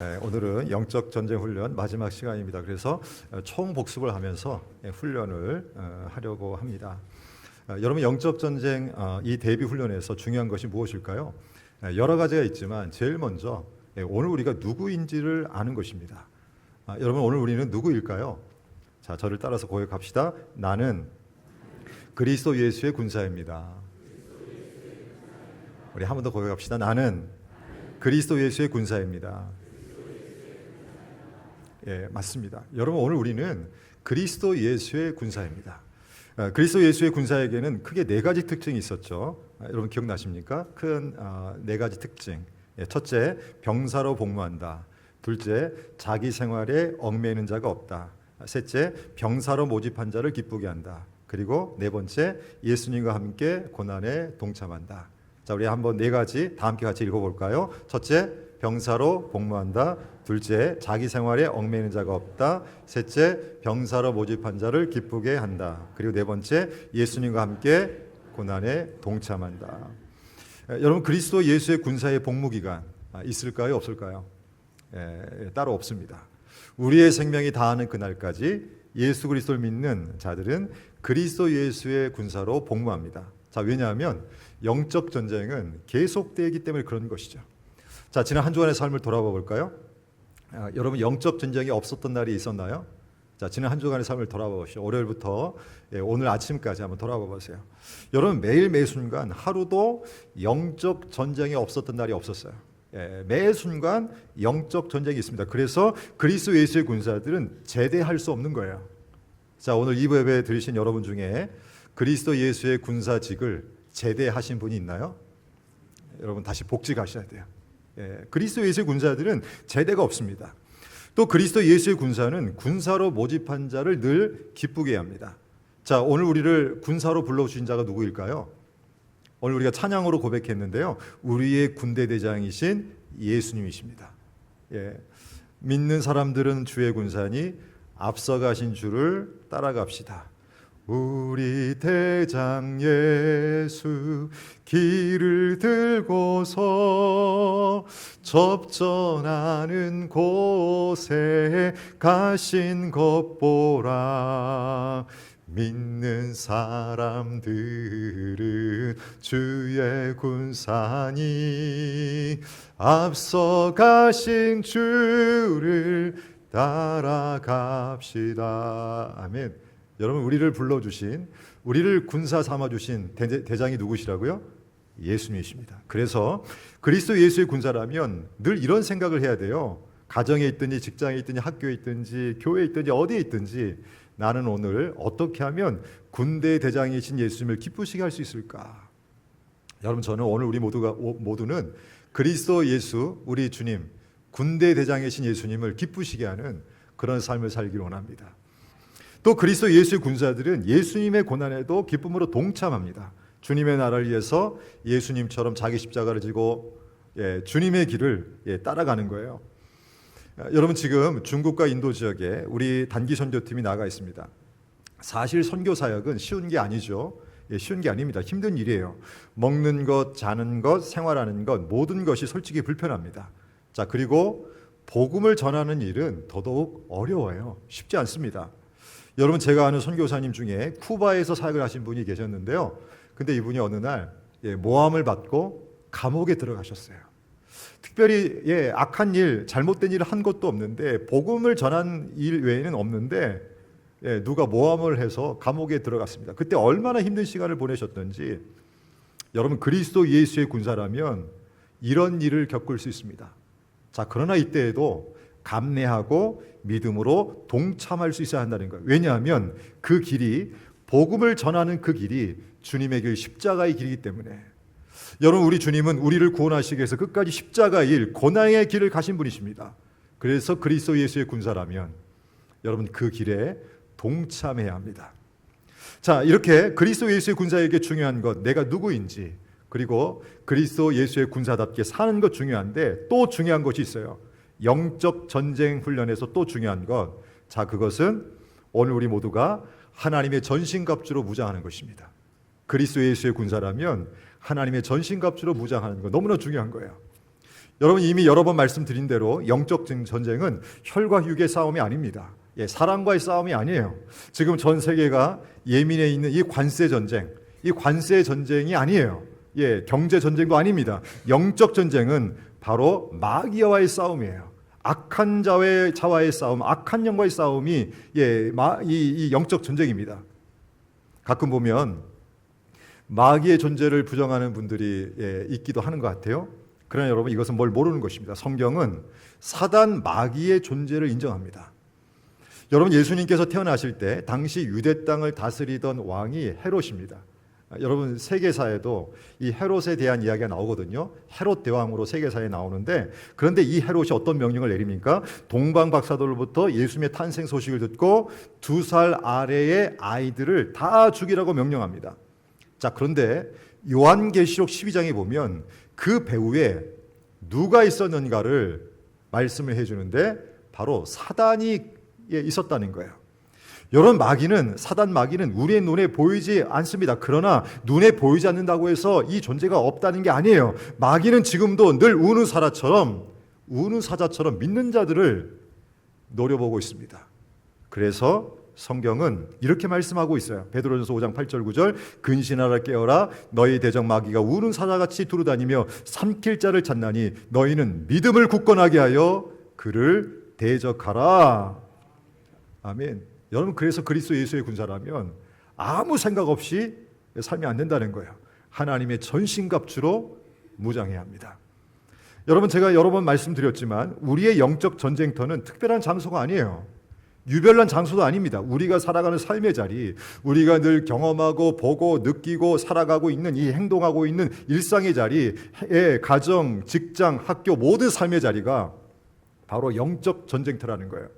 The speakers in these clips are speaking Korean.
오늘은 영적 전쟁 훈련 마지막 시간입니다. 그래서 총 복습을 하면서 훈련을 하려고 합니다. 여러분, 영적 전쟁 이 대비 훈련에서 중요한 것이 무엇일까요? 여러 가지가 있지만 제일 먼저 오늘 우리가 누구인지를 아는 것입니다. 여러분, 오늘 우리는 누구일까요? 자, 저를 따라서 고백합시다. 나는 그리스도 예수의 군사입니다. 우리 한 번 더 고백합시다. 나는 그리스도 예수의 군사입니다. 예, 맞습니다. 여러분, 오늘 우리는 그리스도 예수의 군사입니다. 그리스도 예수의 군사에게는 크게 네 가지 특징이 있었죠. 여러분 기억나십니까? 큰 네 가지 특징. 첫째, 병사로 복무한다. 둘째, 자기 생활에 얽매이는 자가 없다. 셋째, 병사로 모집한 자를 기쁘게 한다. 그리고 네 번째, 예수님과 함께 고난에 동참한다. 자, 우리 한번 네 가지 다 함께 같이 읽어볼까요? 첫째, 병사로 복무한다. 둘째, 자기 생활에 얽매이는 자가 없다. 셋째, 병사로 모집한 자를 기쁘게 한다. 그리고 네 번째, 예수님과 함께 고난에 동참한다. 여러분, 그리스도 예수의 군사의 복무기간 있을까요? 없을까요? 따로 없습니다. 우리의 생명이 다하는 그날까지 예수 그리스도를 믿는 자들은 그리스도 예수의 군사로 복무합니다. 자, 왜냐하면 영적 전쟁은 계속되기 때문에 그런 것이죠. 자, 지난 한 주간의 삶을 돌아봐 볼까요? 여러분, 영적 전쟁이 없었던 날이 있었나요? 자, 지난 한 주간의 삶을 돌아봐 보시죠. 월요일부터 오늘 아침까지 한번 돌아봐 보세요. 여러분, 매 순간 하루도 영적 전쟁이 없었던 날이 없었어요. 매 순간 영적 전쟁이 있습니다. 그래서 그리스도 예수의 군사들은 제대할 수 없는 거예요. 자, 오늘 2부 예배 들으신 여러분 중에 그리스도 예수의 군사직을 제대하신 분이 있나요? 여러분, 다시 복직하셔야 돼요. 그리스도 예수의 군사들은 제대가 없습니다. 또 그리스도 예수의 군사는 군사로 모집한 자를 늘 기쁘게 합니다. 자, 오늘 우리를 군사로 불러주신 자가 누구일까요? 오늘 우리가 찬양으로 고백했는데요, 우리의 군대 대장이신 예수님이십니다. 믿는 사람들은 주의 군사니 앞서가신 주를 따라갑시다. 우리 대장 예수 길을 들고서 접전하는 곳에 가신 것 보라. 믿는 사람들은 주의 군사니 앞서 가신 주를 따라갑시다. 아멘. 여러분, 우리를 불러주신, 우리를 군사 삼아주신 대장이 누구시라고요? 예수님이십니다. 그래서 그리스도 예수의 군사라면 늘 이런 생각을 해야 돼요. 가정에 있든지 직장에 있든지 학교에 있든지 교회에 있든지 어디에 있든지 나는 오늘 어떻게 하면 군대 대장이신 예수님을 기쁘시게 할 수 있을까? 여러분, 저는 오늘 우리 모두는 그리스도 예수, 우리 주님, 군대 대장이신 예수님을 기쁘시게 하는 그런 삶을 살기를 원합니다. 또 그리스도 예수의 군사들은 예수님의 고난에도 기쁨으로 동참합니다. 주님의 나라를 위해서 예수님처럼 자기 십자가를 지고 주님의 길을 따라가는 거예요. 여러분, 지금 중국과 인도 지역에 우리 단기 선교팀이 나가 있습니다. 사실 선교 사역은 쉬운 게 아니죠. 쉬운 게 아닙니다. 힘든 일이에요. 먹는 것, 자는 것, 생활하는 것, 모든 것이 솔직히 불편합니다. 자, 그리고 복음을 전하는 일은 더더욱 어려워요. 쉽지 않습니다. 여러분, 제가 아는 선교사님 중에 쿠바에서 사역을 하신 분이 계셨는데요, 근데 이분이 어느 날 모함을 받고 감옥에 들어가셨어요. 특별히 악한 일, 잘못된 일을 한 것도 없는데, 복음을 전한 일 외에는 없는데 누가 모함을 해서 감옥에 들어갔습니다. 그때 얼마나 힘든 시간을 보내셨던지. 여러분, 그리스도 예수의 군사라면 이런 일을 겪을 수 있습니다. 자, 그러나 이때에도 감내하고 믿음으로 동참할 수 있어야 한다는 거예요. 왜냐하면 그 길이, 복음을 전하는 그 길이 주님의 길, 십자가의 길이기 때문에. 여러분, 우리 주님은 우리를 구원하시기 위해서 끝까지 십자가의 길, 고난의 길을 가신 분이십니다. 그래서 그리스도 예수의 군사라면 여러분, 그 길에 동참해야 합니다. 자, 이렇게 그리스도 예수의 군사에게 중요한 것, 내가 누구인지, 그리고 그리스도 예수의 군사답게 사는 것 중요한데, 또 중요한 것이 있어요. 영적 전쟁 훈련에서 또 중요한 것, 자, 그것은 오늘 우리 모두가 하나님의 전신갑주로 무장하는 것입니다. 그리스도 예수의 군사라면 하나님의 전신갑주로 무장하는 것, 너무나 중요한 거예요. 여러분 이미 여러 번 말씀드린 대로 영적 전쟁은 혈과 육의 싸움이 아닙니다. 사람과의 싸움이 아니에요. 지금 전 세계가 예민해 있는 이 관세 전쟁, 이 관세 전쟁이 아니에요. 경제 전쟁도 아닙니다. 영적 전쟁은 바로 마귀와의 싸움이에요. 악한 자와의 싸움, 악한 영과의 싸움이 이 영적 전쟁입니다. 가끔 보면 마귀의 존재를 부정하는 분들이 있기도 하는 것 같아요. 그러나 여러분 이것은 뭘 모르는 것입니다. 성경은 사단 마귀의 존재를 인정합니다. 여러분 예수님께서 태어나실 때 당시 유대 땅을 다스리던 왕이 헤롯입니다. 여러분 세계사에도 이 헤롯에 대한 이야기가 나오거든요. 헤롯 대왕으로 세계사에 나오는데, 그런데 이 헤롯이 어떤 명령을 내립니까? 동방 박사들로부터 예수님의 탄생 소식을 듣고 2살 아래의 아이들을 다 죽이라고 명령합니다. 자, 그런데 요한계시록 12장에 보면 그 배후에 누가 있었는가를 말씀을 해주는데 바로 사단이 있었다는 거예요. 여러분 사단 마귀는 우리의 눈에 보이지 않습니다. 그러나 눈에 보이지 않는다고 해서 이 존재가 없다는 게 아니에요. 마귀는 지금도 늘 우는 사자처럼 믿는 자들을 노려보고 있습니다. 그래서 성경은 이렇게 말씀하고 있어요. 베드로전서 5장 8절 9절 근신하라 깨어라 너희 대적 마귀가 우는 사자같이 두루다니며 삼킬 자를 찾나니 너희는 믿음을 굳건하게 하여 그를 대적하라. 아멘. 여러분 그래서 그리스도 예수의 군사라면 아무 생각 없이 살면 안 된다는 거예요. 하나님의 전신갑주로 무장해야 합니다. 여러분 제가 여러 번 말씀드렸지만 우리의 영적 전쟁터는 특별한 장소가 아니에요. 유별난 장소도 아닙니다. 우리가 살아가는 삶의 자리, 우리가 늘 경험하고 보고 느끼고 살아가고 있는 이 행동하고 있는 일상의 자리, 가정, 직장, 학교 모든 삶의 자리가 바로 영적 전쟁터라는 거예요.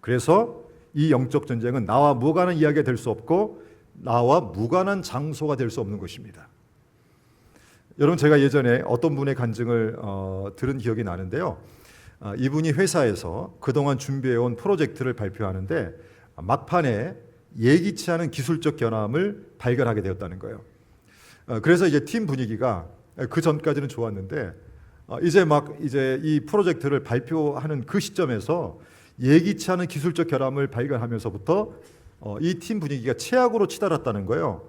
그래서 이 영적 전쟁은 나와 무관한 이야기가 될 수 없고 나와 무관한 장소가 될 수 없는 것입니다. 여러분 제가 예전에 어떤 분의 간증을 들은 기억이 나는데요. 이분이 회사에서 그동안 준비해온 프로젝트를 발표하는데 막판에 예기치 않은 기술적 결함을 발견하게 되었다는 거예요. 그래서 이제 팀 분위기가 그 전까지는 좋았는데 이제 이 프로젝트를 발표하는 그 시점에서 예기치 않은 기술적 결함을 발견하면서부터 이 팀 분위기가 최악으로 치달았다는 거예요.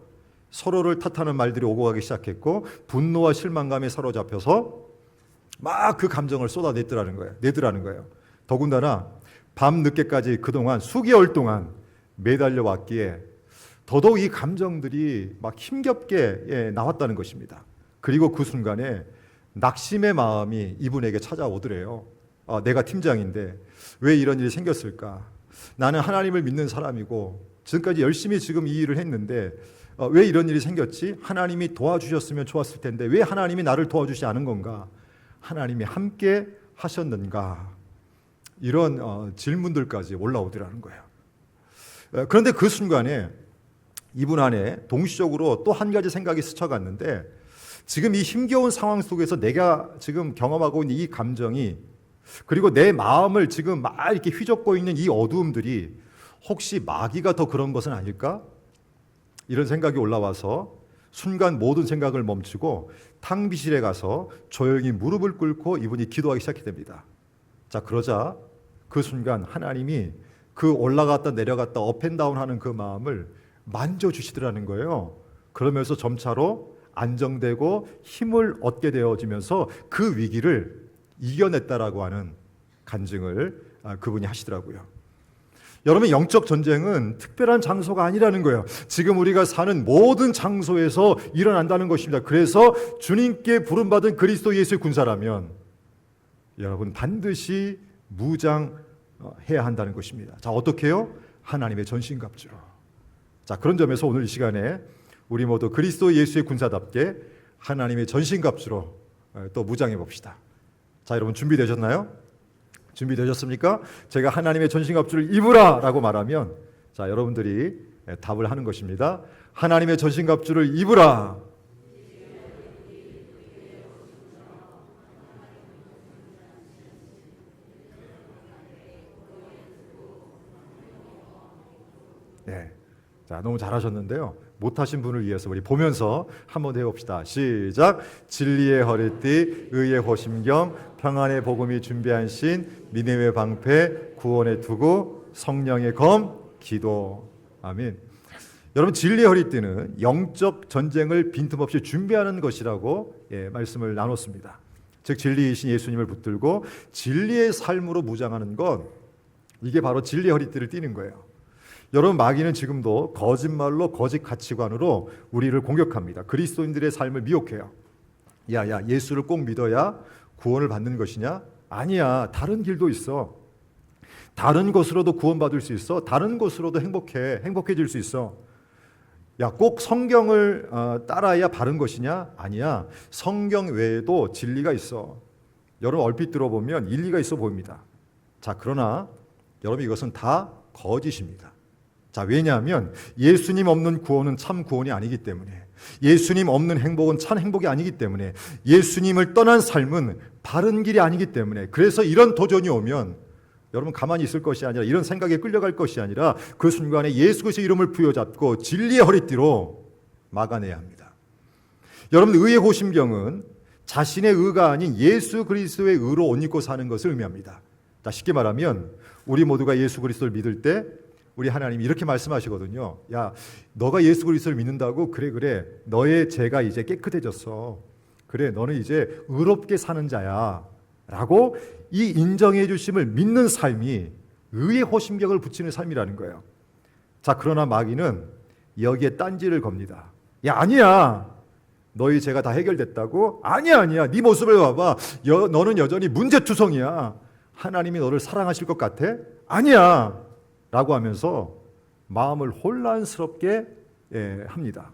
서로를 탓하는 말들이 오고 가기 시작했고 분노와 실망감에 사로잡혀서 막 그 감정을 쏟아내더라는 거예요. 더군다나 밤 늦게까지 그동안 수개월 동안 매달려 왔기에 더더욱 이 감정들이 막 힘겹게 나왔다는 것입니다. 그리고 그 순간에 낙심의 마음이 이분에게 찾아오더래요. 내가 팀장인데 왜 이런 일이 생겼을까? 나는 하나님을 믿는 사람이고 지금까지 열심히 지금 이 일을 했는데 왜 이런 일이 생겼지? 하나님이 도와주셨으면 좋았을 텐데 왜 하나님이 나를 도와주지 않은 건가? 하나님이 함께 하셨는가? 이런 질문들까지 올라오더라는 거예요. 그런데 그 순간에 이분 안에 동시적으로 또 한 가지 생각이 스쳐갔는데 지금 이 힘겨운 상황 속에서 내가 지금 경험하고 있는 이 감정이 그리고 내 마음을 지금 막 이렇게 휘젓고 있는 이 어두움들이 혹시 마귀가 더 그런 것은 아닐까? 이런 생각이 올라와서 순간 모든 생각을 멈추고 탕비실에 가서 조용히 무릎을 꿇고 이분이 기도하기 시작이 됩니다. 자, 그러자 그 순간 하나님이 그 올라갔다 내려갔다 업앤다운 하는 그 마음을 만져주시더라는 거예요. 그러면서 점차로 안정되고 힘을 얻게 되어지면서 그 위기를 이겨냈다라고 하는 간증을 그분이 하시더라고요. 여러분 영적 전쟁은 특별한 장소가 아니라는 거예요. 지금 우리가 사는 모든 장소에서 일어난다는 것입니다. 그래서 주님께 부름받은 그리스도 예수의 군사라면 여러분 반드시 무장해야 한다는 것입니다. 자, 어떻게 해요? 하나님의 전신갑주로. 자, 그런 점에서 오늘 이 시간에 우리 모두 그리스도 예수의 군사답게 하나님의 전신갑주로 또 무장해 봅시다. 자, 여러분 준비되셨나요? 준비되셨습니까? 제가 하나님의 전신갑주를 입으라 라고 말하면 자, 여러분들이 답을 하는 것입니다. 하나님의 전신갑주를 입으라. 네. 자, 너무 잘하셨는데요. 못하신 분을 위해서 우리 보면서 한번 해봅시다. 시작. 진리의 허리띠, 의의 호심경, 평안의 복음이 준비한 신, 믿음의 방패, 구원의 투구, 성령의 검, 기도. 아멘. 여러분, 진리의 허리띠는 영적 전쟁을 빈틈없이 준비하는 것이라고 말씀을 나눴습니다. 즉 진리이신 예수님을 붙들고 진리의 삶으로 무장하는 것, 이게 바로 진리의 허리띠를 띠는 거예요. 여러분, 마귀는 지금도 거짓말로 거짓 가치관으로 우리를 공격합니다. 그리스도인들의 삶을 미혹해요. 야, 예수를 꼭 믿어야 구원을 받는 것이냐? 아니야, 다른 길도 있어. 다른 것으로도 구원받을 수 있어. 다른 것으로도 행복해질 수 있어. 야, 꼭 성경을 따라야 바른 것이냐? 아니야, 성경 외에도 진리가 있어. 여러분, 얼핏 들어보면 일리가 있어 보입니다. 자, 그러나 여러분, 이것은 다 거짓입니다. 자, 왜냐하면 예수님 없는 구원은 참 구원이 아니기 때문에, 예수님 없는 행복은 참 행복이 아니기 때문에, 예수님을 떠난 삶은 바른 길이 아니기 때문에, 그래서 이런 도전이 오면 여러분 가만히 있을 것이 아니라, 이런 생각에 끌려갈 것이 아니라 그 순간에 예수 그리스도의 이름을 부여잡고 진리의 허리띠로 막아내야 합니다. 여러분, 의의 호심경은 자신의 의가 아닌 예수 그리스도의 의로 옷 입고 사는 것을 의미합니다. 자, 쉽게 말하면 우리 모두가 예수 그리스도를 믿을 때 우리 하나님이 이렇게 말씀하시거든요. 야, 너가 예수 그리스도를 믿는다고? 그래. 너의 죄가 이제 깨끗해졌어. 그래, 너는 이제 의롭게 사는 자야. 라고 이 인정해 주심을 믿는 삶이 의의 호심경을 붙이는 삶이라는 거예요. 자, 그러나 마귀는 여기에 딴지를 겁니다. 야, 아니야. 너희 죄가 다 해결됐다고? 아니야. 네 모습을 봐봐. 너는 여전히 문제투성이야. 하나님이 너를 사랑하실 것 같아? 아니야. 라고 하면서 마음을 혼란스럽게 합니다.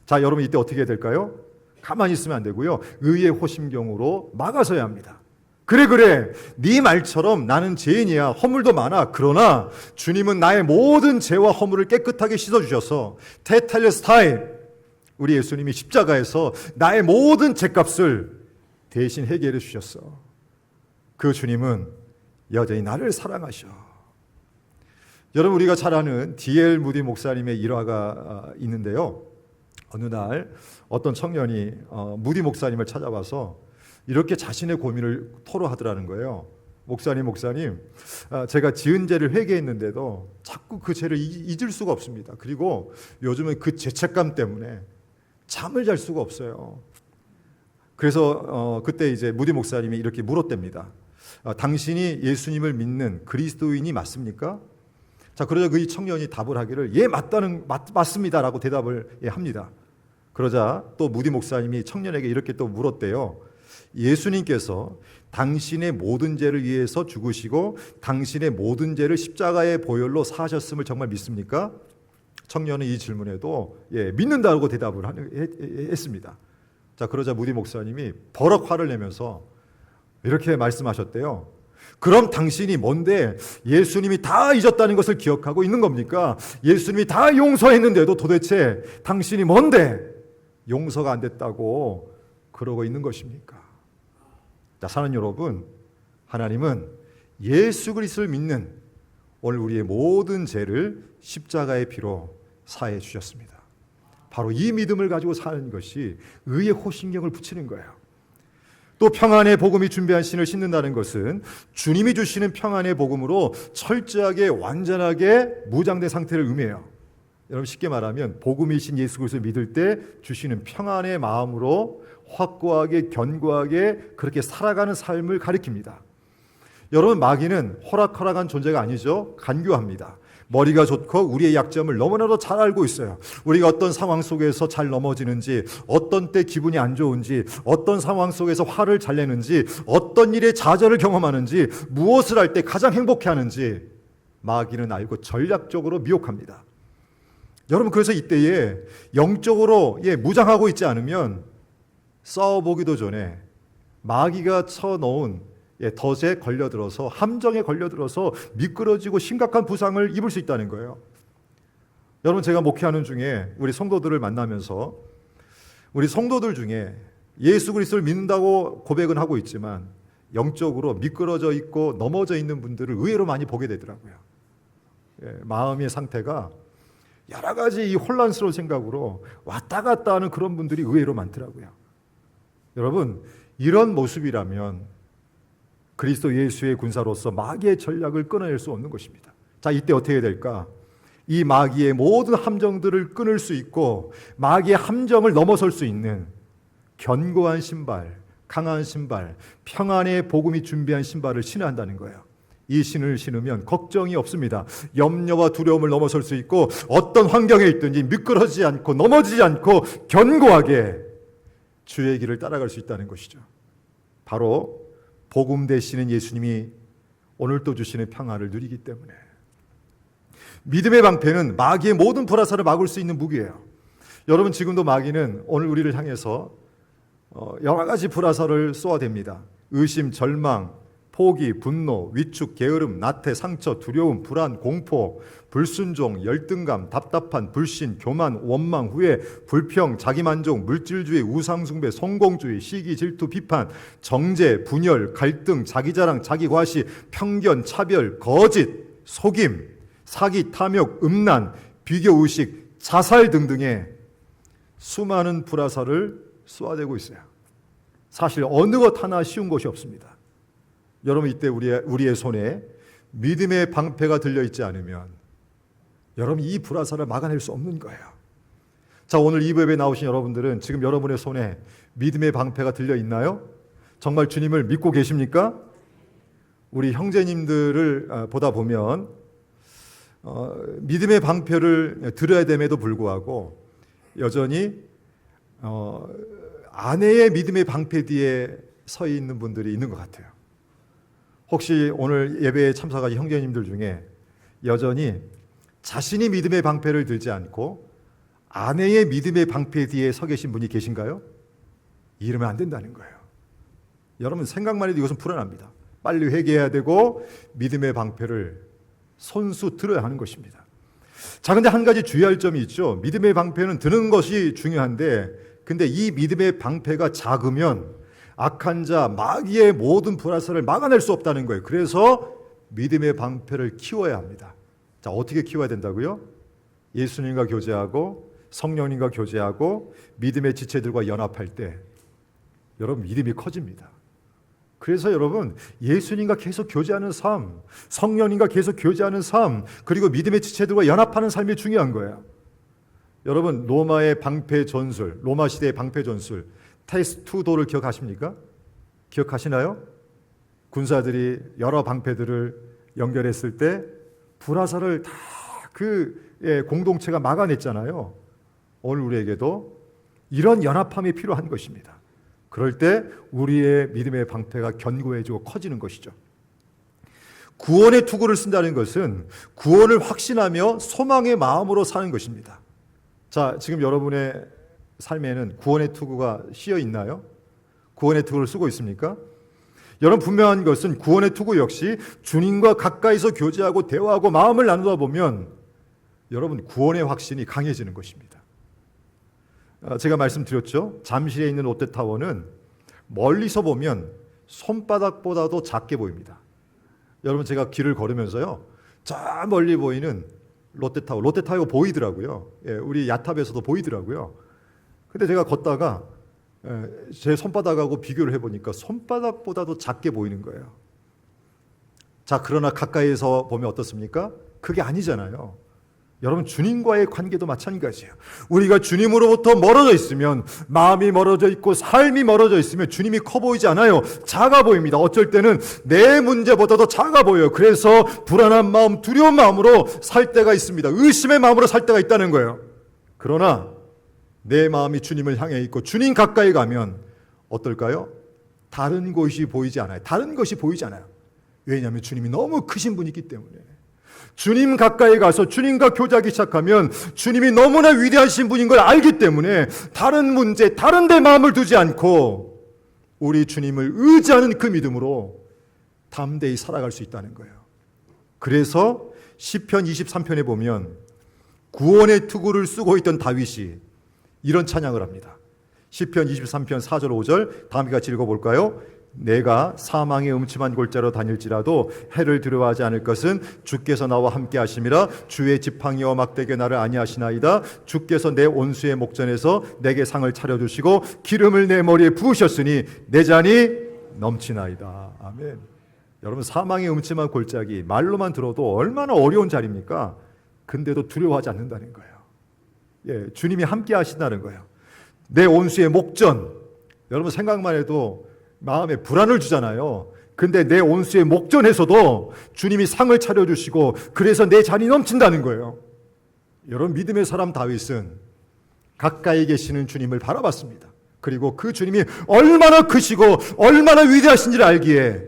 자, 여러분, 이때 어떻게 해야 될까요? 가만히 있으면 안 되고요. 의의 호심경으로 막아서야 합니다. 그래. 네 말처럼 나는 죄인이야. 허물도 많아. 그러나 주님은 나의 모든 죄와 허물을 깨끗하게 씻어주셔서 테텔레스타이, 우리 예수님이 십자가에서 나의 모든 죄값을 대신 해결해 주셨어. 그 주님은 여전히 나를 사랑하셔. 여러분, 우리가 잘 아는 D.L. 무디 목사님의 일화가 있는데요. 어느 날 어떤 청년이 무디 목사님을 찾아와서 이렇게 자신의 고민을 토로하더라는 거예요. 목사님, 제가 지은 죄를 회개했는데도 자꾸 그 죄를 잊을 수가 없습니다. 그리고 요즘은 그 죄책감 때문에 잠을 잘 수가 없어요. 그래서 그때 이제 무디 목사님이 이렇게 물었답니다. 당신이 예수님을 믿는 그리스도인이 맞습니까? 자, 그러자 그 청년이 답을 하기를 맞습니다라고 대답을 합니다. 그러자 또 무디 목사님이 청년에게 이렇게 또 물었대요. 예수님께서 당신의 모든 죄를 위해서 죽으시고 당신의 모든 죄를 십자가의 보혈로 사하셨음을 정말 믿습니까? 청년은 이 질문에도 믿는다고 대답을 했습니다. 자, 그러자 무디 목사님이 버럭 화를 내면서 이렇게 말씀하셨대요. 그럼 당신이 뭔데 예수님이 다 잊었다는 것을 기억하고 있는 겁니까? 예수님이 다 용서했는데도 도대체 당신이 뭔데 용서가 안 됐다고 그러고 있는 것입니까? 자, 사는 여러분, 하나님은 예수 그리스도를 믿는 오늘 우리의 모든 죄를 십자가의 피로 사해 주셨습니다. 바로 이 믿음을 가지고 사는 것이 의의 호심경을 붙이는 거예요. 또 평안의 복음이 준비한 신을 신는다는 것은 주님이 주시는 평안의 복음으로 철저하게 완전하게 무장된 상태를 의미해요. 여러분, 쉽게 말하면 복음이신 예수 그리스도를 믿을 때 주시는 평안의 마음으로 확고하게 견고하게 그렇게 살아가는 삶을 가리킵니다. 여러분, 마귀는 호락호락한 존재가 아니죠. 간교합니다. 머리가 좋고 우리의 약점을 너무나도 잘 알고 있어요. 우리가 어떤 상황 속에서 잘 넘어지는지, 어떤 때 기분이 안 좋은지, 어떤 상황 속에서 화를 잘 내는지, 어떤 일에 좌절을 경험하는지, 무엇을 할 때 가장 행복해하는지 마귀는 알고 전략적으로 미혹합니다. 여러분, 그래서 이때에 영적으로 무장하고 있지 않으면 싸워보기도 전에 마귀가 쳐놓은 덫에 걸려들어서, 함정에 걸려들어서 미끄러지고 심각한 부상을 입을 수 있다는 거예요. 여러분, 제가 목회하는 중에 우리 성도들을 만나면서 우리 성도들 중에 예수 그리스도를 믿는다고 고백은 하고 있지만 영적으로 미끄러져 있고 넘어져 있는 분들을 의외로 많이 보게 되더라고요. 마음의 상태가 여러 가지 이 혼란스러운 생각으로 왔다 갔다 하는 그런 분들이 의외로 많더라고요. 여러분, 이런 모습이라면 그리스도 예수의 군사로서 마귀의 전략을 끊어낼 수 없는 것입니다. 자, 이때 어떻게 해야 될까? 이 마귀의 모든 함정들을 끊을 수 있고 마귀의 함정을 넘어설 수 있는 견고한 신발, 강한 신발, 평안의 복음이 준비한 신발을 신어야 한다는 거예요. 이 신을 신으면 걱정이 없습니다. 염려와 두려움을 넘어설 수 있고 어떤 환경에 있든지 미끄러지지 않고 넘어지지 않고 견고하게 주의 길을 따라갈 수 있다는 것이죠. 바로 복음 되시는 예수님이 오늘도 주시는 평안을 누리기 때문에. 믿음의 방패는 마귀의 모든 불화살을 막을 수 있는 무기예요. 여러분, 지금도 마귀는 오늘 우리를 향해서 여러 가지 불화살을 쏘아댑니다. 의심, 절망, 포기, 분노, 위축, 게으름, 나태, 상처, 두려움, 불안, 공포, 불순종, 열등감, 답답한, 불신, 교만, 원망, 후회, 불평, 자기만족, 물질주의, 우상숭배, 성공주의, 시기, 질투, 비판, 정죄, 분열, 갈등, 자기자랑, 자기과시, 편견, 차별, 거짓, 속임, 사기, 탐욕, 음란, 비교의식, 자살 등등의 수많은 불화살을 쏘아대고 있어요. 사실 어느 것 하나 쉬운 것이 없습니다. 여러분, 이때 우리의 손에 믿음의 방패가 들려있지 않으면 여러분 이 불화살을 막아낼 수 없는 거예요. 자, 오늘 이 예배에 나오신 여러분들은 지금 여러분의 손에 믿음의 방패가 들려있나요? 정말 주님을 믿고 계십니까? 우리 형제님들을 보다 보면 믿음의 방패를 들어야 됨에도 불구하고 여전히 아내의 믿음의 방패 뒤에 서 있는 분들이 있는 것 같아요. 혹시 오늘 예배에 참석하신 형제님들 중에 여전히 자신이 믿음의 방패를 들지 않고 아내의 믿음의 방패 뒤에 서 계신 분이 계신가요? 이러면 안 된다는 거예요. 여러분, 생각만 해도 이것은 불안합니다. 빨리 회개해야 되고 믿음의 방패를 손수 들어야 하는 것입니다. 자, 근데 한 가지 주의할 점이 있죠. 믿음의 방패는 드는 것이 중요한데, 근데 이 믿음의 방패가 작으면 악한 자, 마귀의 모든 불화살을 막아낼 수 없다는 거예요. 그래서 믿음의 방패를 키워야 합니다. 자, 어떻게 키워야 된다고요? 예수님과 교제하고 성령님과 교제하고 믿음의 지체들과 연합할 때 여러분 믿음이 커집니다. 그래서 여러분 예수님과 계속 교제하는 삶, 성령님과 계속 교제하는 삶, 그리고 믿음의 지체들과 연합하는 삶이 중요한 거예요. 여러분, 로마의 방패 전술, 로마 시대의 방패 전술, 테스투도를 기억하십니까? 기억하시나요? 군사들이 여러 방패들을 연결했을 때 불화살을 다 그 공동체가 막아냈잖아요. 오늘 우리에게도 이런 연합함이 필요한 것입니다. 그럴 때 우리의 믿음의 방패가 견고해지고 커지는 것이죠. 구원의 투구를 쓴다는 것은 구원을 확신하며 소망의 마음으로 사는 것입니다. 자, 지금 여러분의 삶에는 구원의 투구가 씌어 있나요? 구원의 투구를 쓰고 있습니까? 여러분, 분명한 것은 구원의 투구 역시 주님과 가까이서 교제하고 대화하고 마음을 나누다 보면 여러분 구원의 확신이 강해지는 것입니다. 제가 말씀드렸죠. 잠실에 있는 롯데타워는 멀리서 보면 손바닥보다도 작게 보입니다. 여러분, 제가 길을 걸으면서요, 저 멀리 보이는 롯데타워 보이더라고요. 우리 야탑에서도 보이더라고요. 근데 제가 걷다가 제 손바닥하고 비교를 해보니까 손바닥보다도 작게 보이는 거예요. 자, 그러나 가까이에서 보면 어떻습니까? 그게 아니잖아요. 여러분, 주님과의 관계도 마찬가지예요. 우리가 주님으로부터 멀어져 있으면, 마음이 멀어져 있고 삶이 멀어져 있으면 주님이 커 보이지 않아요. 작아 보입니다. 어쩔 때는 내 문제보다도 작아 보여요. 그래서 불안한 마음, 두려운 마음으로 살 때가 있습니다. 의심의 마음으로 살 때가 있다는 거예요. 그러나 내 마음이 주님을 향해 있고 주님 가까이 가면 어떨까요? 다른 것이 보이지 않아요. 다른 것이 보이지 않아요. 왜냐하면 주님이 너무 크신 분이기 때문에. 주님 가까이 가서 주님과 교제하기 시작하면 주님이 너무나 위대하신 분인 걸 알기 때문에 다른 문제, 다른 데 마음을 두지 않고 우리 주님을 의지하는 그 믿음으로 담대히 살아갈 수 있다는 거예요. 그래서 시편 23편에 보면 구원의 투구를 쓰고 있던 다윗이 이런 찬양을 합니다. 시편 23편 4절 5절 다 함께 같이 읽어볼까요? 내가 사망의 음침한 골짜로 다닐지라도 해를 두려워하지 않을 것은 주께서 나와 함께 하심이라. 주의 지팡이와 막대기가 나를 안위하시나이다. 주께서 내 온수의 목전에서 내게 상을 차려주시고 기름을 내 머리에 부으셨으니 내 잔이 넘치나이다. 아멘. 여러분, 사망의 음침한 골짜기 말로만 들어도 얼마나 어려운 자리입니까? 근데도 두려워하지 않는다는 거예요. 예, 주님이 함께 하신다는 거예요. 내 온수의 목전, 여러분 생각만 해도 마음에 불안을 주잖아요. 근데 내 온수의 목전에서도 주님이 상을 차려주시고 그래서 내 잔이 넘친다는 거예요. 여러분, 믿음의 사람 다윗은 가까이 계시는 주님을 바라봤습니다. 그리고 그 주님이 얼마나 크시고 얼마나 위대하신지를 알기에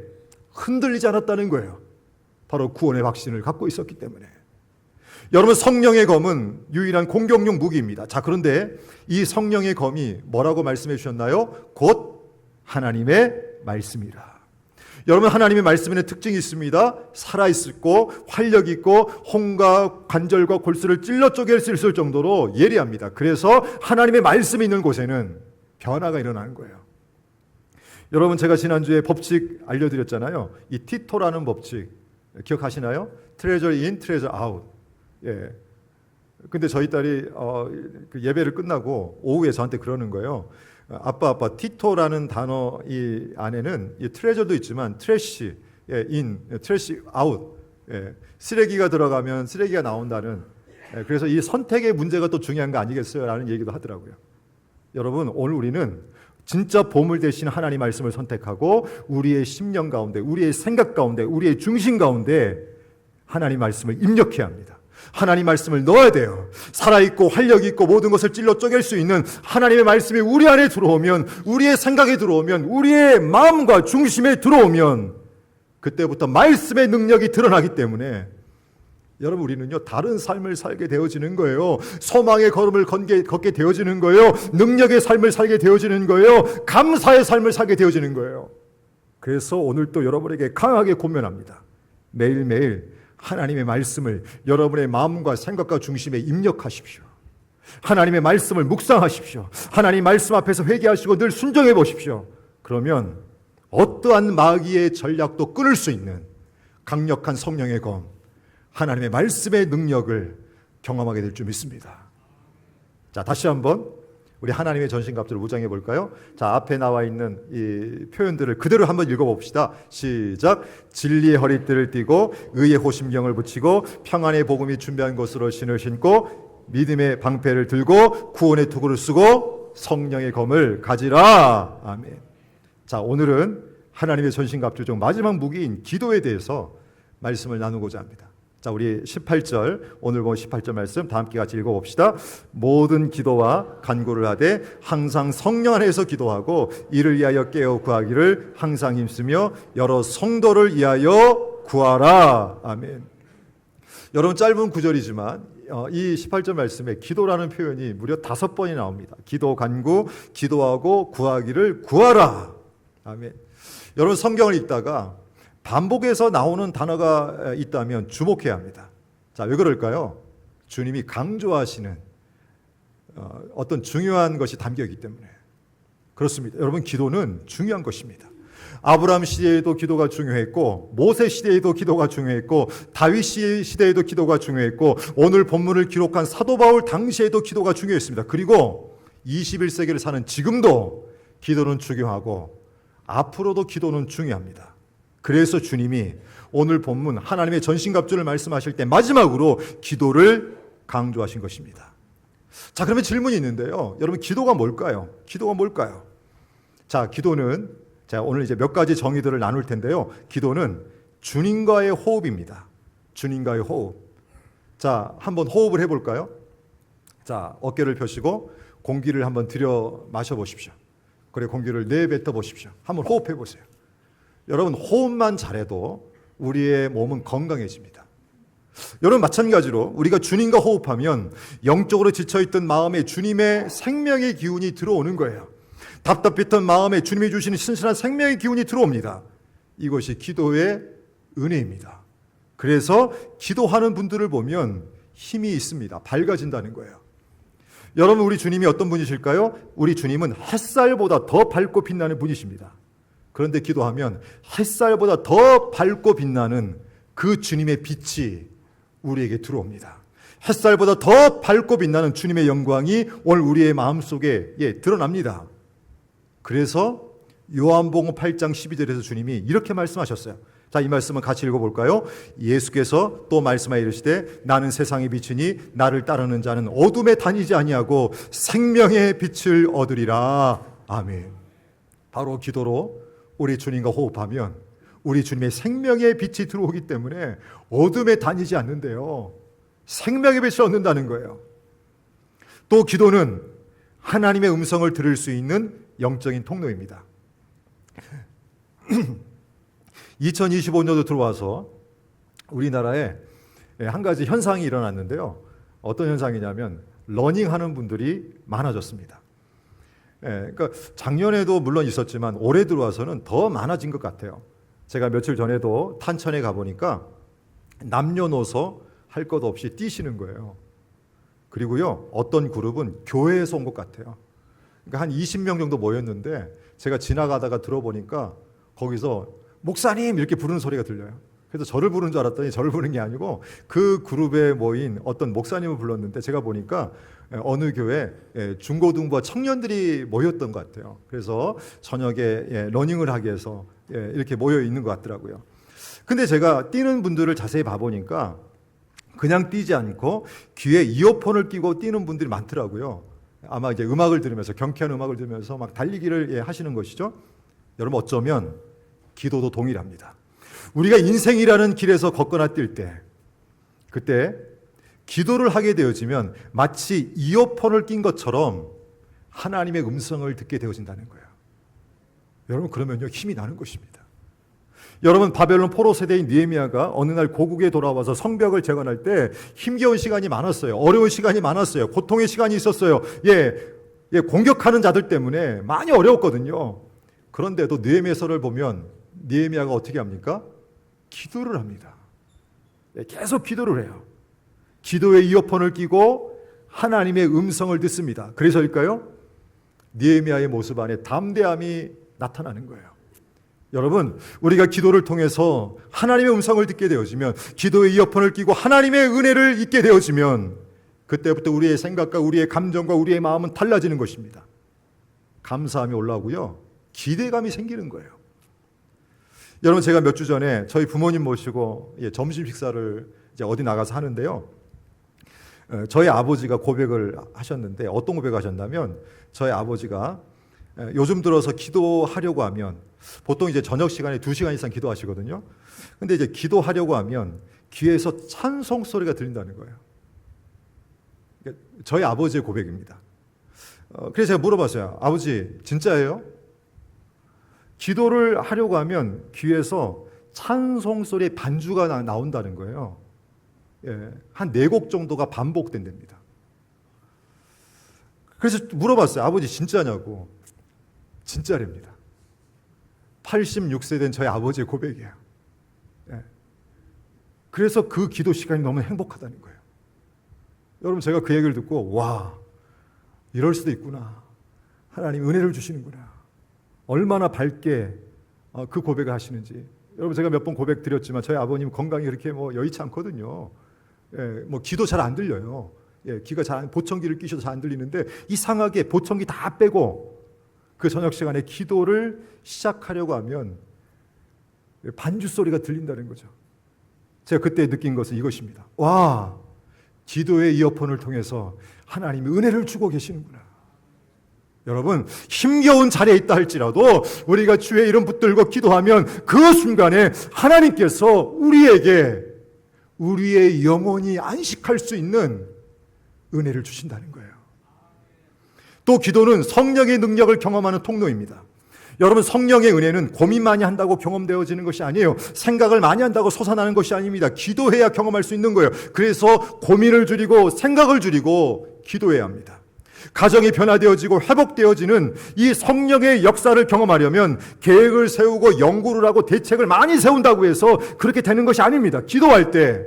흔들리지 않았다는 거예요. 바로 구원의 확신을 갖고 있었기 때문에. 여러분, 성령의 검은 유일한 공격용 무기입니다. 자, 그런데 이 성령의 검이 뭐라고 말씀해 주셨나요? 곧 하나님의 말씀이라. 여러분, 하나님의 말씀에는 특징이 있습니다. 살아있고 활력있고 혼과 관절과 골수를 찔러 쪼갤 수 있을 정도로 예리합니다. 그래서 하나님의 말씀이 있는 곳에는 변화가 일어나는 거예요. 여러분, 제가 지난주에 법칙 알려드렸잖아요. 이 티토라는 법칙 기억하시나요? Treasure in, treasure out. 예. 근데 저희 딸이 그 예배를 끝나고 오후에 저한테 그러는 거예요. 아빠, 티토라는 단어 이 안에는 이 트레저도 있지만 트래시, 예, 인, 트래시 아웃, 예, 쓰레기가 들어가면 쓰레기가 나온다는, 예, 그래서 이 선택의 문제가 또 중요한 거 아니겠어요? 라는 얘기도 하더라고요. 여러분, 오늘 우리는 진짜 보물 되신 하나님 말씀을 선택하고 우리의 심령 가운데, 우리의 생각 가운데, 우리의 중심 가운데 하나님 말씀을 입력해야 합니다. 하나님 말씀을 넣어야 돼요. 살아있고 활력있고 모든 것을 찔러 쪼갤 수 있는 하나님의 말씀이 우리 안에 들어오면, 우리의 생각에 들어오면, 우리의 마음과 중심에 들어오면 그때부터 말씀의 능력이 드러나기 때문에 여러분, 우리는요 다른 삶을 살게 되어지는 거예요. 소망의 걸음을 걷게 되어지는 거예요. 능력의 삶을 살게 되어지는 거예요. 감사의 삶을 살게 되어지는 거예요. 그래서 오늘 또 여러분에게 강하게 권면합니다. 매일매일 하나님의 말씀을 여러분의 마음과 생각과 중심에 입력하십시오. 하나님의 말씀을 묵상하십시오. 하나님 말씀 앞에서 회개하시고 늘 순종해 보십시오. 그러면 어떠한 마귀의 전략도 끊을 수 있는 강력한 성령의 검, 하나님의 말씀의 능력을 경험하게 될 줄 믿습니다. 자, 다시 한번 우리 하나님의 전신갑주를 무장해 볼까요? 자, 앞에 나와 있는 이 표현들을 그대로 한번 읽어봅시다. 시작. 진리의 허리띠를 띠고 의의 호심경을 붙이고 평안의 복음이 준비한 것으로 신을 신고 믿음의 방패를 들고 구원의 투구를 쓰고 성령의 검을 가지라. 아멘. 자, 오늘은 하나님의 전신갑주 중 마지막 무기인 기도에 대해서 말씀을 나누고자 합니다. 자, 우리 18절, 오늘 본 18절 말씀 다 함께 같이 읽어봅시다. 모든 기도와 간구를 하되 항상 성령 안에서 기도하고 이를 위하여 깨어 구하기를 항상 힘쓰며 여러 성도를 위하여 구하라. 아멘. 여러분, 짧은 구절이지만 이 18절 말씀에 기도라는 표현이 무려 5번이 나옵니다. 기도, 간구, 기도하고 구하기를 구하라. 아멘. 여러분, 성경을 읽다가 반복해서 나오는 단어가 있다면 주목해야 합니다. 자, 왜 그럴까요? 주님이 강조하시는 어떤 중요한 것이 담겨있기 때문에 그렇습니다. 여러분, 기도는 중요한 것입니다. 아브라함 시대에도 기도가 중요했고 모세 시대에도 기도가 중요했고 다윗 시대에도 기도가 중요했고 오늘 본문을 기록한 사도 바울 당시에도 기도가 중요했습니다. 그리고 21세기를 사는 지금도 기도는 중요하고 앞으로도 기도는 중요합니다. 그래서 주님이 오늘 본문 하나님의 전신갑주를 말씀하실 때 마지막으로 기도를 강조하신 것입니다. 자, 그러면 질문이 있는데요. 여러분, 기도가 뭘까요? 기도가 뭘까요? 자, 기도는 자, 오늘 이제 몇 가지 정의들을 나눌 텐데요. 기도는 주님과의 호흡입니다. 주님과의 호흡. 자, 한번 호흡을 해볼까요? 자, 어깨를 펴시고 공기를 한번 들여 마셔보십시오. 그래, 공기를 내뱉어 보십시오. 한번 호흡해 보세요. 여러분, 호흡만 잘해도 우리의 몸은 건강해집니다. 여러분, 마찬가지로 우리가 주님과 호흡하면 영적으로 지쳐있던 마음에 주님의 생명의 기운이 들어오는 거예요. 답답했던 마음에 주님이 주시는 신선한 생명의 기운이 들어옵니다. 이것이 기도의 은혜입니다. 그래서 기도하는 분들을 보면 힘이 있습니다. 밝아진다는 거예요. 여러분, 우리 주님이 어떤 분이실까요? 우리 주님은 햇살보다 더 밝고 빛나는 분이십니다. 그런데 기도하면 햇살보다 더 밝고 빛나는 그 주님의 빛이 우리에게 들어옵니다. 햇살보다 더 밝고 빛나는 주님의 영광이 오늘 우리의 마음속에 드러납니다. 그래서 요한복음 8장 12절에서 주님이 이렇게 말씀하셨어요. 자, 이 말씀은 같이 읽어볼까요? 예수께서 또 말씀하여 이르시되 나는 세상의 빛이니 나를 따르는 자는 어둠에 다니지 아니하고 생명의 빛을 얻으리라. 아멘. 바로 기도로 우리 주님과 호흡하면 우리 주님의 생명의 빛이 들어오기 때문에 어둠에 다니지 않는데요, 생명의 빛을 얻는다는 거예요. 또 기도는 하나님의 음성을 들을 수 있는 영적인 통로입니다. 2025년도 들어와서 우리나라에 한 가지 현상이 일어났는데요. 어떤 현상이냐면 러닝하는 분들이 많아졌습니다. 그러니까 작년에도 물론 있었지만 올해 들어와서는 더 많아진 것 같아요. 제가 며칠 전에도 탄천에 가보니까 남녀노소 할 것 없이 뛰시는 거예요. 그리고요, 어떤 그룹은 교회에서 온 것 같아요. 그러니까 한 20명 정도 모였는데 제가 지나가다가 들어보니까 거기서 목사님 이렇게 부르는 소리가 들려요. 그래서 저를 부르는 줄 알았더니 저를 부르는 게 아니고 그 그룹에 모인 어떤 목사님을 불렀는데 제가 보니까 어느 교회 중고등부와 청년들이 모였던 것 같아요. 그래서 저녁에 러닝을 하기 위해서 이렇게 모여 있는 것 같더라고요. 근데 제가 뛰는 분들을 자세히 봐보니까 그냥 뛰지 않고 귀에 이어폰을 끼고 뛰는 분들이 많더라고요. 아마 이제 음악을 들으면서, 경쾌한 음악을 들으면서 막 달리기를 하시는 것이죠. 여러분, 어쩌면 기도도 동일합니다. 우리가 인생이라는 길에서 걷거나 뛸 때, 그때 기도를 하게 되어지면 마치 이어폰을 낀 것처럼 하나님의 음성을 듣게 되어진다는 거예요. 여러분, 그러면요, 힘이 나는 것입니다. 여러분, 바벨론 포로 세대인 느헤미야가 어느 날 고국에 돌아와서 성벽을 재건할 때 힘겨운 시간이 많았어요. 어려운 시간이 많았어요. 고통의 시간이 있었어요. 공격하는 자들 때문에 많이 어려웠거든요. 그런데도 느헤미야서를 보면 느헤미야가 어떻게 합니까? 기도를 합니다. 계속 기도를 해요. 기도에 이어폰을 끼고 하나님의 음성을 듣습니다. 그래서일까요? 느헤미야의 모습 안에 담대함이 나타나는 거예요. 여러분, 우리가 기도를 통해서 하나님의 음성을 듣게 되어지면, 기도에 이어폰을 끼고 하나님의 은혜를 잊게 되어지면 그때부터 우리의 생각과 우리의 감정과 우리의 마음은 달라지는 것입니다. 감사함이 올라오고요, 기대감이 생기는 거예요. 여러분, 제가 몇 주 전에 저희 부모님 모시고 점심 식사를 이제 어디 나가서 하는데요, 저희 아버지가 고백을 하셨는데, 어떤 고백을 하셨냐면, 저희 아버지가 요즘 들어서 기도하려고 하면 보통 이제 저녁 시간에 2시간 이상 기도하시거든요. 근데 이제 기도하려고 하면 귀에서 찬송 소리가 들린다는 거예요. 그러니까 저희 아버지의 고백입니다. 그래서 제가 물어봤어요. 아버지, 진짜예요? 기도를 하려고 하면 귀에서 찬송 소리의 반주가 나온다는 거예요. 한 4곡 정도가 반복된답니다. 그래서 물어봤어요. 아버지, 진짜냐고. 진짜랍니다. 86세 된 저희 아버지의 고백이에요. 그래서 그 기도 시간이 너무 행복하다는 거예요. 여러분, 제가 그 얘기를 듣고, 와, 이럴 수도 있구나. 하나님 은혜를 주시는구나. 얼마나 밝게 그 고백을 하시는지. 여러분, 제가 몇 번 고백 드렸지만 저희 아버님 건강이 그렇게 여의치 않거든요. 기도 잘 안 들려요. 귀가 보청기를 끼셔도 잘 안 들리는데, 이상하게 보청기 다 빼고 그 저녁 시간에 기도를 시작하려고 하면 반주 소리가 들린다는 거죠. 제가 그때 느낀 것은 이것입니다. 와, 기도의 이어폰을 통해서 하나님이 은혜를 주고 계시는구나. 여러분, 힘겨운 자리에 있다 할지라도 우리가 주의 이름 붙들고 기도하면 그 순간에 하나님께서 우리에게 우리의 영혼이 안식할 수 있는 은혜를 주신다는 거예요. 또 기도는 성령의 능력을 경험하는 통로입니다. 여러분, 성령의 은혜는 고민 많이 한다고 경험되어지는 것이 아니에요. 생각을 많이 한다고 솟아나는 것이 아닙니다. 기도해야 경험할 수 있는 거예요. 그래서 고민을 줄이고 생각을 줄이고 기도해야 합니다. 가정이 변화되어지고 회복되어지는 이 성령의 역사를 경험하려면 계획을 세우고 연구를 하고 대책을 많이 세운다고 해서 그렇게 되는 것이 아닙니다. 기도할 때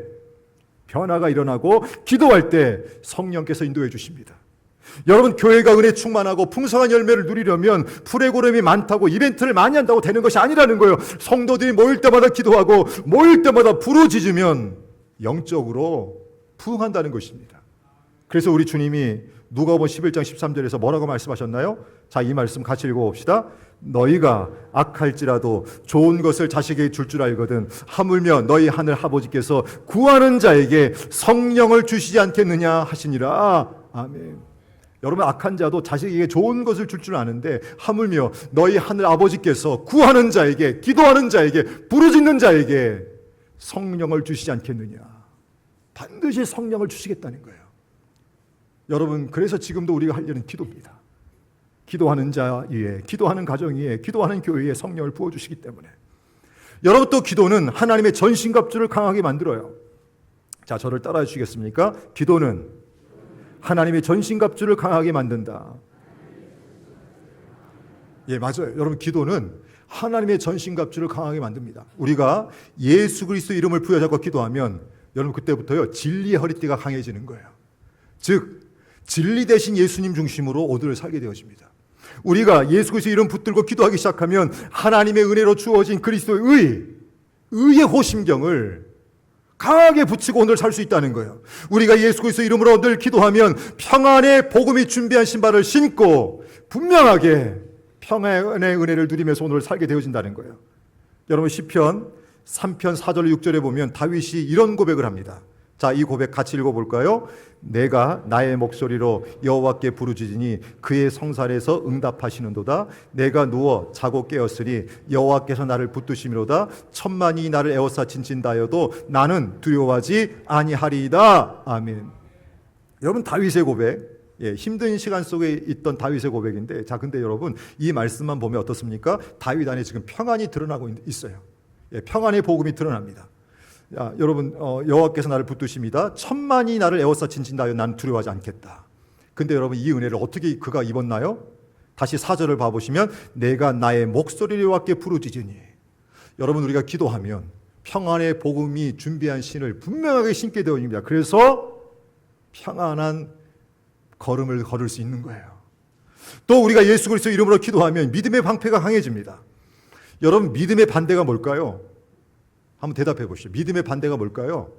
변화가 일어나고 기도할 때 성령께서 인도해 주십니다. 여러분, 교회가 은혜 충만하고 풍성한 열매를 누리려면 프로그램이 많다고 이벤트를 많이 한다고 되는 것이 아니라는 거예요. 성도들이 모일 때마다 기도하고 모일 때마다 부르짖으면 영적으로 부흥한다는 것입니다. 그래서 우리 주님이 누가복음 11장 13절에서 뭐라고 말씀하셨나요? 자, 이 말씀 같이 읽어봅시다. 너희가 악할지라도 좋은 것을 자식에게 줄 줄 알거든 하물며 너희 하늘 아버지께서 구하는 자에게 성령을 주시지 않겠느냐 하시니라. 아멘. 여러분, 악한 자도 자식에게 좋은 것을 줄 줄 아는데 하물며 너희 하늘 아버지께서 구하는 자에게, 기도하는 자에게, 부르짖는 자에게 성령을 주시지 않겠느냐. 반드시 성령을 주시겠다는 거예요. 여러분, 그래서 지금도 우리가 할 일은 기도입니다. 기도하는 자 위에, 기도하는 가정 위에, 기도하는 교회에 성령을 부어주시기 때문에. 여러분, 또 기도는 하나님의 전신갑주를 강하게 만들어요. 자, 저를 따라해 주시겠습니까? 기도는 하나님의 전신갑주를 강하게 만든다. 예, 맞아요. 여러분, 기도는 하나님의 전신갑주를 강하게 만듭니다. 우리가 예수 그리스도 이름을 부여잡고 기도하면 여러분, 그때부터요 진리의 허리띠가 강해지는 거예요. 즉 진리 대신 예수님 중심으로 오늘을 살게 되어집니다. 우리가 예수 그리스도 이름 붙들고 기도하기 시작하면 하나님의 은혜로 주어진 그리스도의 의의 호심경을 강하게 붙이고 오늘 살 수 있다는 거예요. 우리가 예수 그리스도 이름으로 늘 기도하면 평안의 복음이 준비한 신발을 신고 분명하게 평안의 은혜를 누리면서 오늘 살게 되어진다는 거예요. 여러분, 시편 3편 4절 6절에 보면 다윗이 이런 고백을 합니다. 자, 이 고백 같이 읽어볼까요? 내가 나의 목소리로 여호와께 부르짖으니 그의 성산에서 응답하시는도다. 내가 누워 자고 깨었으니 여호와께서 나를 붙드심이로다. 천만이 나를 에워싸 진친다여도 나는 두려워하지 아니하리이다. 아멘. 여러분, 다윗의 고백, 힘든 시간 속에 있던 다윗의 고백인데, 자, 근데 여러분, 이 말씀만 보면 어떻습니까? 다윗 안에 지금 평안이 드러나고 있어요. 평안의 복음이 드러납니다. 야, 여러분, 여호와께서 나를 붙드심이다. 천만이 나를 에워싸 진친다여 나는 두려워하지 않겠다. 근데 여러분, 이 은혜를 어떻게 그가 입었나요? 다시 4절을 봐보시면 내가 나의 목소리를 여호와께 부르짖으니. 여러분, 우리가 기도하면 평안의 복음이 준비한 신을 분명하게 신게 되어집니다. 그래서 평안한 걸음을 걸을 수 있는 거예요. 또 우리가 예수 그리스도 이름으로 기도하면 믿음의 방패가 강해집니다. 여러분, 믿음의 반대가 뭘까요? 한번 대답해 보시죠. 믿음의 반대가 뭘까요?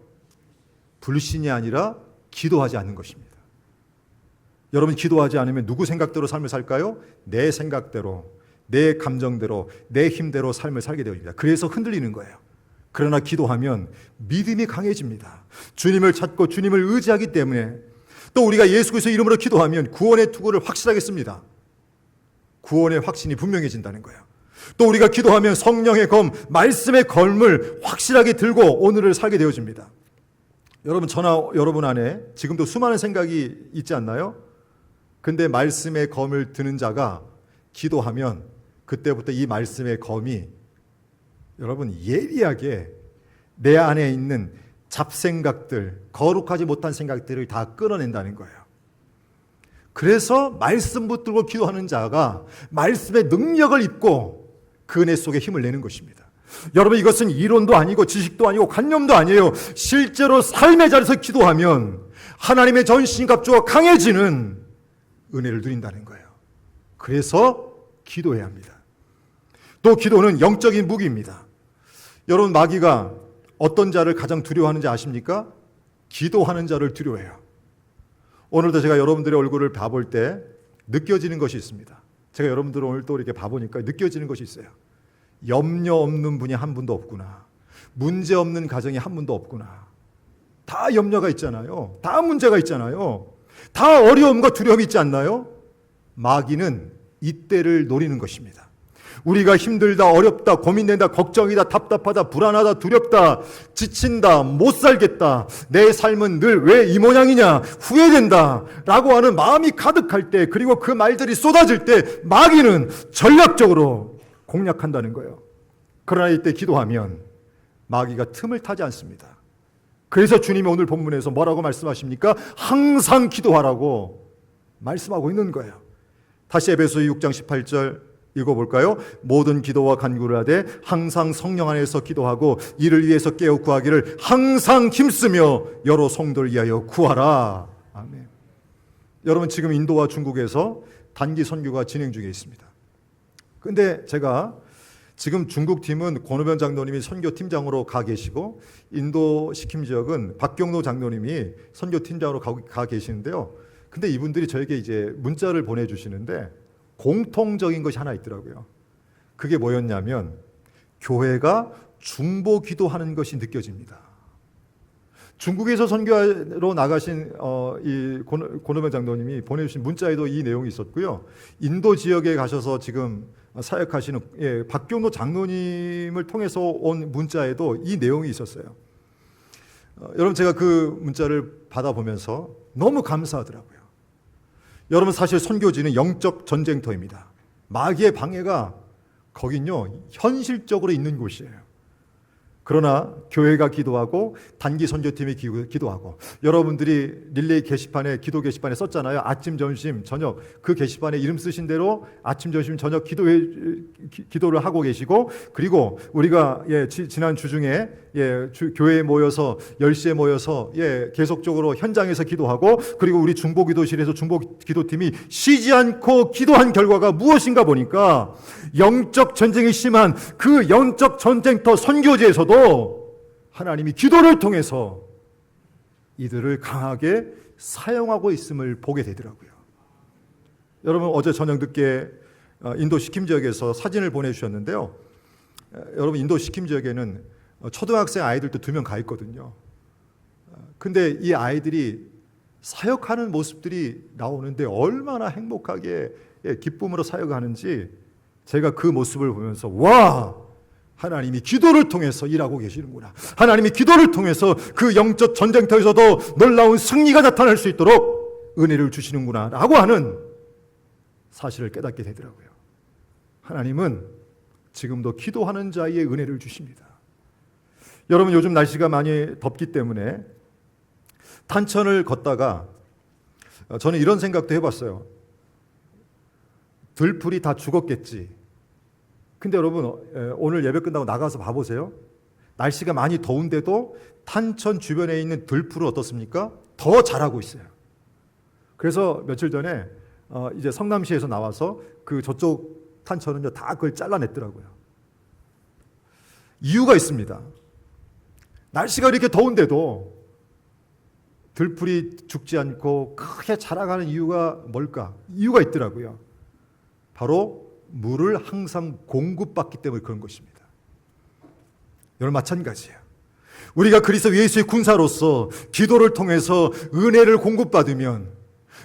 불신이 아니라 기도하지 않는 것입니다. 여러분, 기도하지 않으면 누구 생각대로 삶을 살까요? 내 생각대로, 내 감정대로, 내 힘대로 삶을 살게 되어집니다. 그래서 흔들리는 거예요. 그러나 기도하면 믿음이 강해집니다. 주님을 찾고 주님을 의지하기 때문에. 또 우리가 예수 그리스도 이름으로 기도하면 구원의 투구를 확실하게 씁니다. 구원의 확신이 분명해진다는 거예요. 또 우리가 기도하면 성령의 검, 말씀의 검을 확실하게 들고 오늘을 살게 되어집니다. 여러분, 저나 여러분 안에 지금도 수많은 생각이 있지 않나요? 근데 말씀의 검을 드는 자가 기도하면 그때부터 이 말씀의 검이 여러분 예리하게 내 안에 있는 잡생각들, 거룩하지 못한 생각들을 다 끌어낸다는 거예요. 그래서 말씀 붙들고 기도하는 자가 말씀의 능력을 입고 그 은혜 속에 힘을 내는 것입니다. 여러분, 이것은 이론도 아니고 지식도 아니고 관념도 아니에요. 실제로 삶의 자리에서 기도하면 하나님의 전신갑주가 강해지는 은혜를 누린다는 거예요. 그래서 기도해야 합니다. 또 기도는 영적인 무기입니다. 여러분, 마귀가 어떤 자를 가장 두려워하는지 아십니까? 기도하는 자를 두려워해요. 오늘도 제가 여러분들의 얼굴을 봐볼 때 느껴지는 것이 있습니다. 제가 여러분들을 오늘 또 이렇게 봐보니까 느껴지는 것이 있어요. 염려 없는 분이 한 분도 없구나. 문제 없는 가정이 한 분도 없구나. 다 염려가 있잖아요. 다 문제가 있잖아요. 다 어려움과 두려움이 있지 않나요? 마귀는 이때를 노리는 것입니다. 우리가 힘들다, 어렵다, 고민된다, 걱정이다, 답답하다, 불안하다, 두렵다, 지친다, 못 살겠다, 내 삶은 늘 왜 이 모양이냐, 후회된다 라고 하는 마음이 가득할 때, 그리고 그 말들이 쏟아질 때 마귀는 전략적으로 공략한다는 거예요. 그러나 이때 기도하면 마귀가 틈을 타지 않습니다. 그래서 주님이 오늘 본문에서 뭐라고 말씀하십니까? 항상 기도하라고 말씀하고 있는 거예요. 다시 에베소 6장 18절 읽어볼까요? 모든 기도와 간구를 하되 항상 성령 안에서 기도하고 이를 위해서 깨어 구하기를 항상 힘쓰며 여러 성도를 위하여 구하라. 아멘. 여러분 지금 인도와 중국에서 단기 선교가 진행 중에 있습니다. 근데 제가 지금 중국 팀은 권오변 장로님이 선교팀장으로 가 계시고 인도 시킴 지역은 박경로 장로님이 선교팀장으로 가 계시는데요. 근데 이분들이 저에게 이제 문자를 보내주시는데 공통적인 것이 하나 있더라고요. 그게 뭐였냐면 교회가 중보 기도하는 것이 느껴집니다. 중국에서 선교하러 나가신 이 권오변 장로님이 보내주신 문자에도 이 내용이 있었고요. 인도 지역에 가셔서 지금 사역하시는 박경로 장로님을 통해서 온 문자에도 이 내용이 있었어요. 여러분 제가 그 문자를 받아보면서 너무 감사하더라고요. 여러분 사실 선교지는 영적 전쟁터입니다. 마귀의 방해가 거긴요 현실적으로 있는 곳이에요. 그러나 교회가 기도하고 단기 선교팀이 기도하고 여러분들이 릴레이 게시판에 기도 게시판에 썼잖아요. 아침, 점심, 저녁 그 게시판에 이름 쓰신 대로 아침, 점심, 저녁 기도를 하고 계시고 그리고 우리가 지난 주 중에 교회에 모여서 10시에 모여서 계속적으로 현장에서 기도하고 그리고 우리 중보기도실에서 중보기도팀이 쉬지 않고 기도한 결과가 무엇인가 보니까 영적 전쟁이 심한 그 영적 전쟁터 선교지에서도 하나님이 기도를 통해서 이들을 강하게 사용하고 있음을 보게 되더라고요. 여러분 어제 저녁 늦게 인도 시킴 지역에서 사진을 보내주셨는데요. 여러분 인도 시킴 지역에는 초등학생 아이들도 2명 가 있거든요. 근데 이 아이들이 사역하는 모습들이 나오는데 얼마나 행복하게 기쁨으로 사역하는지 제가 그 모습을 보면서 와! 하나님이 기도를 통해서 일하고 계시는구나. 하나님이 기도를 통해서 그 영적 전쟁터에서도 놀라운 승리가 나타날 수 있도록 은혜를 주시는구나 라고 하는 사실을 깨닫게 되더라고요. 하나님은 지금도 기도하는 자에게 은혜를 주십니다. 여러분 요즘 날씨가 많이 덥기 때문에 탄천을 걷다가 저는 이런 생각도 해봤어요. 들풀이 다 죽었겠지. 근데 여러분 오늘 예배 끝나고 나가서 봐보세요. 날씨가 많이 더운데도 탄천 주변에 있는 들풀은 어떻습니까? 더 자라고 있어요. 그래서 며칠 전에 이제 성남시에서 나와서 그 저쪽 탄천은요 다 그걸 잘라냈더라고요. 이유가 있습니다. 날씨가 이렇게 더운데도 들풀이 죽지 않고 크게 자라가는 이유가 뭘까? 이유가 있더라고요. 바로 물을 항상 공급받기 때문에 그런 것입니다. 여러분 마찬가지예요. 우리가 그리스도 예수의 군사로서 기도를 통해서 은혜를 공급받으면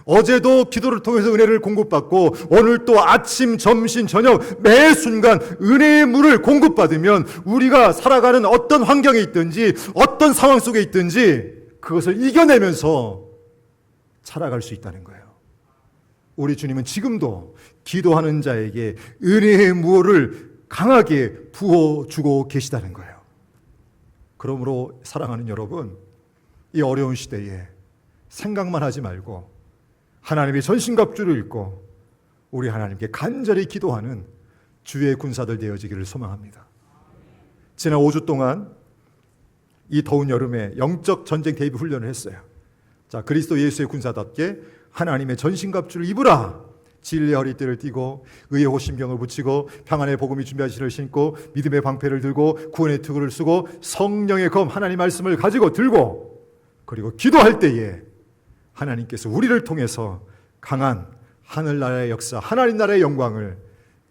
어제도 기도를 통해서 은혜를 공급받고 오늘 또 아침, 점심, 저녁 매 순간 은혜의 물을 공급받으면 우리가 살아가는 어떤 환경에 있든지 어떤 상황 속에 있든지 그것을 이겨내면서 살아갈 수 있다는 거예요. 우리 주님은 지금도 기도하는 자에게 은혜의 물을 강하게 부어주고 계시다는 거예요. 그러므로 사랑하는 여러분, 이 어려운 시대에 생각만 하지 말고 하나님의 전신갑주를 입고 우리 하나님께 간절히 기도하는 주의 군사들 되어지기를 소망합니다. 지난 5주 동안 이 더운 여름에 영적 전쟁 대비 훈련을 했어요. 자, 그리스도 예수의 군사답게 하나님의 전신갑주를 입으라. 진리의 허리띠를 띠고 의의 호심경을 붙이고 평안의 복음이 준비한 신을 신고 믿음의 방패를 들고 구원의 투구를 쓰고 성령의 검 하나님 말씀을 가지고 들고 그리고 기도할 때에 하나님께서 우리를 통해서 강한 하늘나라의 역사, 하나님 나라의 영광을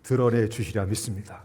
드러내 주시리라 믿습니다.